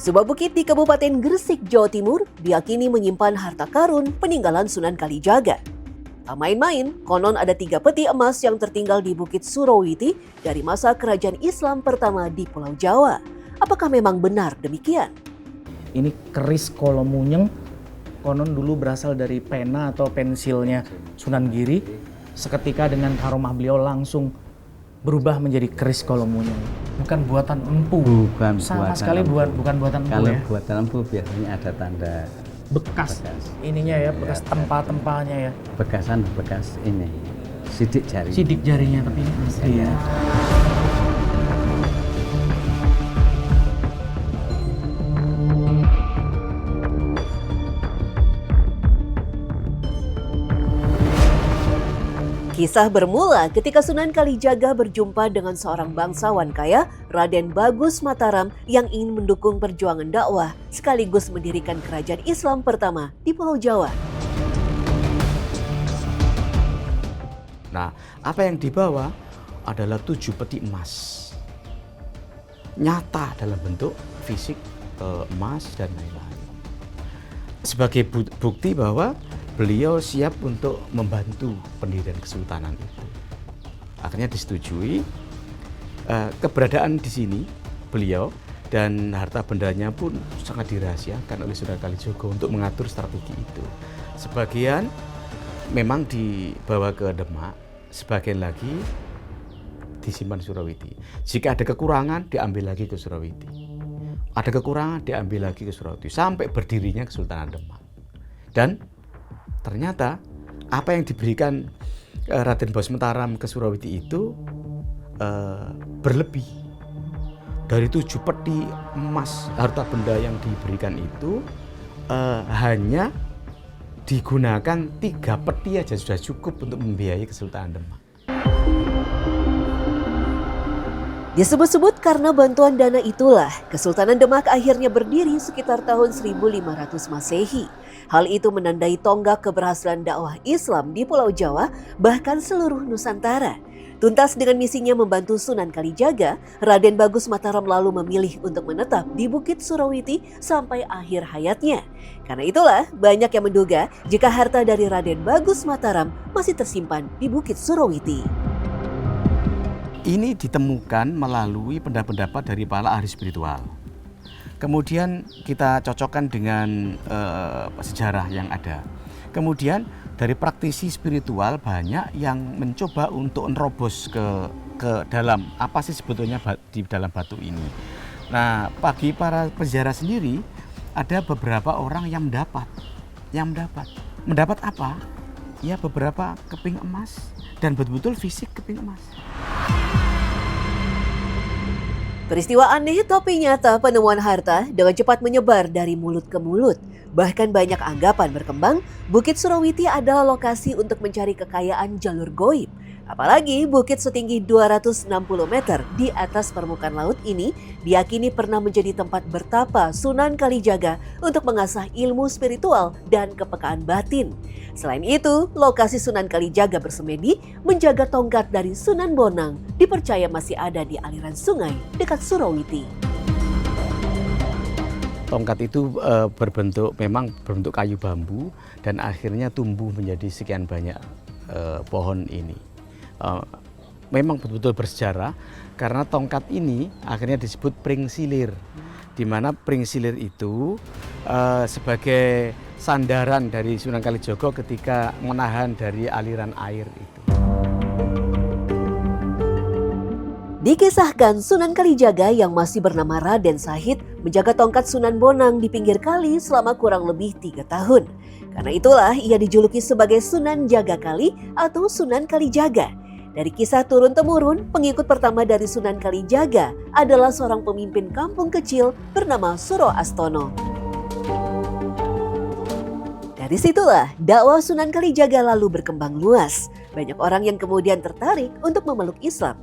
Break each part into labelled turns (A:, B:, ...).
A: Sebuah bukit di Kabupaten Gresik, Jawa Timur diyakini menyimpan harta karun peninggalan Sunan Kalijaga. Tak main-main, konon ada 3 peti emas yang tertinggal di Bukit Surawiti dari masa kerajaan Islam pertama di Pulau Jawa. Apakah memang benar demikian?
B: Ini keris Kolomunyeng, konon dulu berasal dari pena atau pensilnya Sunan Giri. Seketika dengan karomah beliau langsung berubah menjadi keris Kolomunyeng. Bukan buatan empu.
C: Bukan
B: sama
C: buatan
B: sekali
C: empu.
B: bukan buatan empu.
C: Kalau
B: ya.
C: buatan empu biasanya ada tanda
B: Bekas ininya ya, bekas tempa-tempanya ya.
C: bekas ini sidik jari.
B: Sidik jarinya, tapi ini asli ya.
A: Kisah bermula ketika Sunan Kalijaga berjumpa dengan seorang bangsawan kaya, Raden Bagus Mataram, yang ingin mendukung perjuangan dakwah sekaligus mendirikan kerajaan Islam pertama di Pulau Jawa.
D: Nah, apa yang dibawa adalah 7 peti emas. Nyata dalam bentuk fisik emas dan lain-lain. Sebagai bukti bahwa beliau siap untuk membantu pendirian kesultanan itu. Akhirnya disetujui keberadaan di sini beliau, dan harta bendanya pun sangat dirahasiakan oleh Sunan Kalijaga untuk mengatur strategi itu. Sebagian memang dibawa ke Demak, sebagian lagi disimpan Surawiti. Jika ada kekurangan, diambil lagi ke Surawiti. Ada kekurangan, diambil lagi ke Surawiti, sampai berdirinya Kesultanan Demak. Dan ternyata apa yang diberikan Raden Bagus Mataram ke Surawiti itu berlebih. Dari 7 peti emas harta benda yang diberikan itu hanya digunakan 3 peti aja sudah cukup untuk membiayai Kesultanan Demak.
A: Disebut-sebut karena bantuan dana itulah Kesultanan Demak akhirnya berdiri sekitar tahun 1500 Masehi. Hal itu menandai tonggak keberhasilan dakwah Islam di Pulau Jawa, bahkan seluruh Nusantara. Tuntas dengan misinya membantu Sunan Kalijaga, Raden Bagus Mataram lalu memilih untuk menetap di Bukit Surawiti sampai akhir hayatnya. Karena itulah banyak yang menduga jika harta dari Raden Bagus Mataram masih tersimpan di Bukit Surawiti.
D: Ini ditemukan melalui pendapat dari para ahli spiritual. Kemudian kita cocokkan dengan sejarah yang ada. Kemudian dari praktisi spiritual banyak yang mencoba untuk menerobos ke dalam apa sih sebetulnya di dalam batu ini. Nah, bagi para peziarah sendiri ada beberapa orang yang mendapat apa? Ya, beberapa keping emas, dan betul-betul fisik keping emas.
A: Peristiwa aneh tapi nyata penemuan harta dengan cepat menyebar dari mulut ke mulut. Bahkan banyak anggapan berkembang, Bukit Surawiti adalah lokasi untuk mencari kekayaan jalur goib. Apalagi bukit setinggi 260 meter di atas permukaan laut ini diyakini pernah menjadi tempat bertapa Sunan Kalijaga untuk mengasah ilmu spiritual dan kepekaan batin. Selain itu, lokasi Sunan Kalijaga bersemedi menjaga tongkat dari Sunan Bonang dipercaya masih ada di aliran sungai dekat Surawiti.
D: Tongkat itu berbentuk kayu bambu dan akhirnya tumbuh menjadi sekian banyak pohon ini. Memang betul-betul bersejarah karena tongkat ini akhirnya disebut pring silir, di mana pring silir itu sebagai sandaran dari Sunan Kalijaga ketika menahan dari aliran air itu.
A: Dikisahkan Sunan Kalijaga yang masih bernama Raden Sahid menjaga tongkat Sunan Bonang di pinggir kali selama kurang lebih 3 tahun. Karena itulah ia dijuluki sebagai Sunan Jaga Kali atau Sunan Kalijaga. Dari kisah turun-temurun, pengikut pertama dari Sunan Kalijaga adalah seorang pemimpin kampung kecil bernama Suro Astono. Dari situlah dakwah Sunan Kalijaga lalu berkembang luas. Banyak orang yang kemudian tertarik untuk memeluk Islam.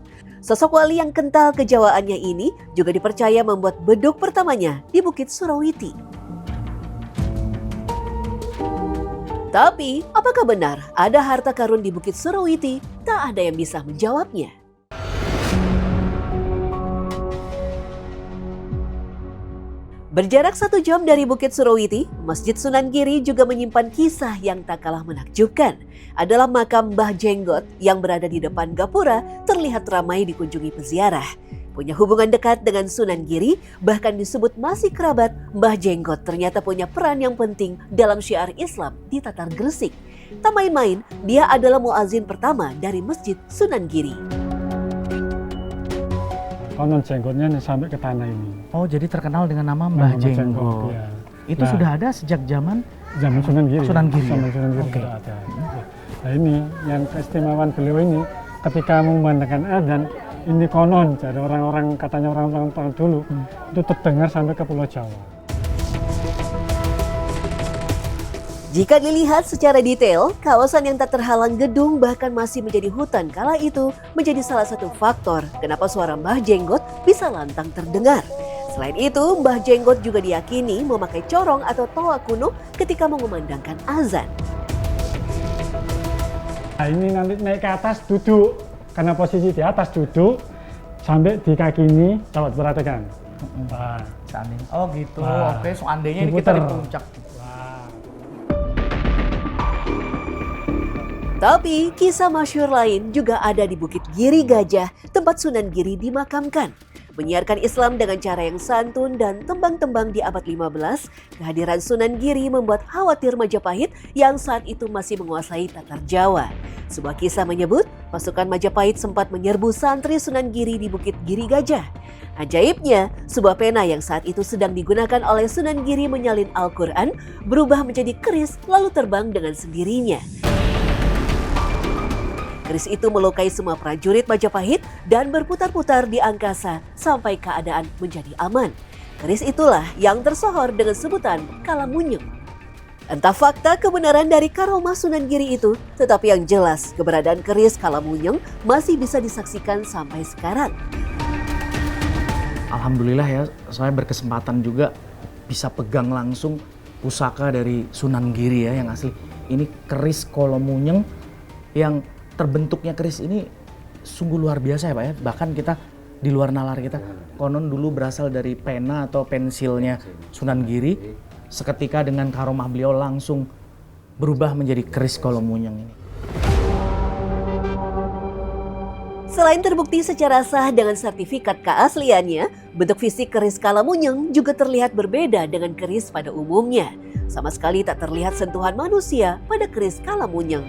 A: Sosok wali yang kental kejawaannya ini juga dipercaya membuat beduk pertamanya di Bukit Surawiti. Tapi, apakah benar ada harta karun di Bukit Surawiti? Tak ada yang bisa menjawabnya. Berjarak 1 jam dari Bukit Surawiti, Masjid Sunan Giri juga menyimpan kisah yang tak kalah menakjubkan. Adalah makam Mbah Jenggot yang berada di depan gapura terlihat ramai dikunjungi peziarah. Punya hubungan dekat dengan Sunan Giri, bahkan disebut masih kerabat, Mbah Jenggot ternyata punya peran yang penting dalam syiar Islam di Tatar Gresik. Tak main-main, dia adalah muazin pertama dari Masjid Sunan Giri.
E: Konon jenggotnya nih sampai ke tanah ini.
B: Oh, jadi terkenal dengan nama Mbah Jenggot.
E: Ya.
B: Itu
E: Nah,
B: sudah ada sejak zaman
E: zaman Sunan Giri.
B: Sunan Giri.
E: Zaman Sunan Giri
B: Oke.
E: sudah ada. Nah ini yang keistimewaan beliau ini ketika memandangkan adzan ini konon dari orang-orang katanya orang-orang tahun dulu itu terdengar sampai ke Pulau Jawa.
A: Jika dilihat secara detail, kawasan yang tak terhalang gedung bahkan masih menjadi hutan kala itu menjadi salah satu faktor kenapa suara Mbah Jenggot bisa lantang terdengar. Selain itu, Mbah Jenggot juga diyakini memakai corong atau toa kuno ketika mengumandangkan azan.
E: Nah ini nanti naik ke atas duduk, karena posisi di atas duduk sampai di kaki ini dapat perhatikan. Nah,
B: seandainya. Oh gitu.
E: Wah.
B: Oke, seandainya ini kita
E: Diputer.
B: di puncak.
A: Tapi kisah masyhur lain juga ada di Bukit Giri Gajah, tempat Sunan Giri dimakamkan. Menyiarkan Islam dengan cara yang santun dan tembang-tembang di abad 15, kehadiran Sunan Giri membuat khawatir Majapahit yang saat itu masih menguasai Tatar Jawa. Sebuah kisah menyebut pasukan Majapahit sempat menyerbu santri Sunan Giri di Bukit Giri Gajah. Ajaibnya, sebuah pena yang saat itu sedang digunakan oleh Sunan Giri menyalin Al-Quran berubah menjadi keris lalu terbang dengan sendirinya. Keris itu melukai semua prajurit Majapahit dan berputar-putar di angkasa sampai keadaan menjadi aman. Keris itulah yang tersohor dengan sebutan Kalamunyeng. Entah fakta kebenaran dari karomah Sunan Giri itu, tetapi yang jelas keberadaan keris Kalamunyeng masih bisa disaksikan sampai sekarang.
B: Alhamdulillah ya, saya berkesempatan juga bisa pegang langsung pusaka dari Sunan Giri ya yang asli. Ini keris Kalamunyeng yang terbentuknya keris ini sungguh luar biasa ya Pak ya. Bahkan kita di luar nalar kita, konon dulu berasal dari pena atau pensilnya Sunan Giri. Seketika dengan karomah beliau langsung berubah menjadi keris Kalamunyeng ini.
A: Selain terbukti secara sah dengan sertifikat keasliannya, bentuk fisik keris Kalamunyeng juga terlihat berbeda dengan keris pada umumnya. Sama sekali tak terlihat sentuhan manusia pada keris Kalamunyeng.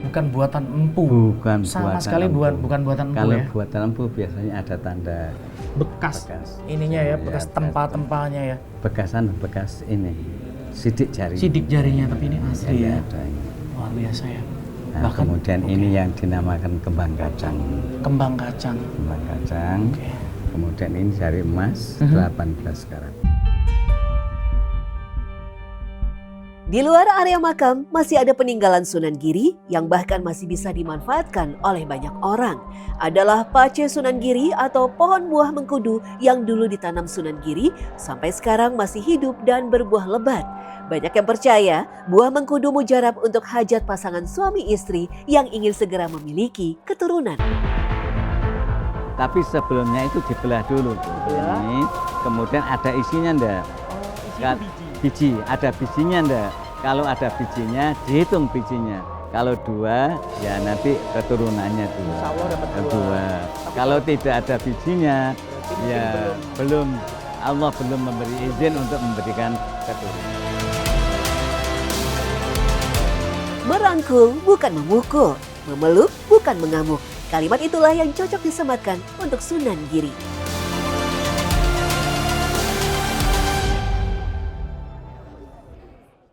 B: Bukan buatan empu.
C: Bukan
B: Sama
C: buatan
B: sekali
C: empu.
B: bukan buatan empu
C: Kalau
B: ya.
C: buatan empu biasanya ada tanda
B: Bekas
C: bekas.
B: ininya ya,
C: Ya,
B: bekas
C: bekas
B: tempa-tempanya ya.
C: bekas ini sidik jari.
B: Sidik jarinya, tapi ini asli ya.
C: Ada ini.
B: Luar biasa ya.
C: Nah,
B: Bahkan
C: kemudian ini yang dinamakan kembang kacang.
B: kembang kacang.
C: Kembang kacang.
B: Oke.
C: Kemudian ini jari emas 18 karat.
A: Di luar area makam masih ada peninggalan Sunan Giri yang bahkan masih bisa dimanfaatkan oleh banyak orang. Adalah pace Sunan Giri atau pohon buah mengkudu yang dulu ditanam Sunan Giri sampai sekarang masih hidup dan berbuah lebat. Banyak yang percaya buah mengkudu mujarab untuk hajat pasangan suami istri yang ingin segera memiliki keturunan.
C: Tapi sebelumnya itu dibelah dulu.
B: Ya.
C: Ini, kemudian ada isinya enggak?
B: Isinya
C: Biji, ada bijinya enggak? Kalau ada bijinya, dihitung bijinya. Kalau 2, ya nanti keturunannya 2.
B: Insya Allah dapat 2.
C: Kalau tidak ada bijinya, ya belum. Allah belum memberi izin untuk memberikan keturunan.
A: Merangkul bukan memukul, memeluk bukan mengamuk. Kalimat itulah yang cocok disematkan untuk Sunan Giri.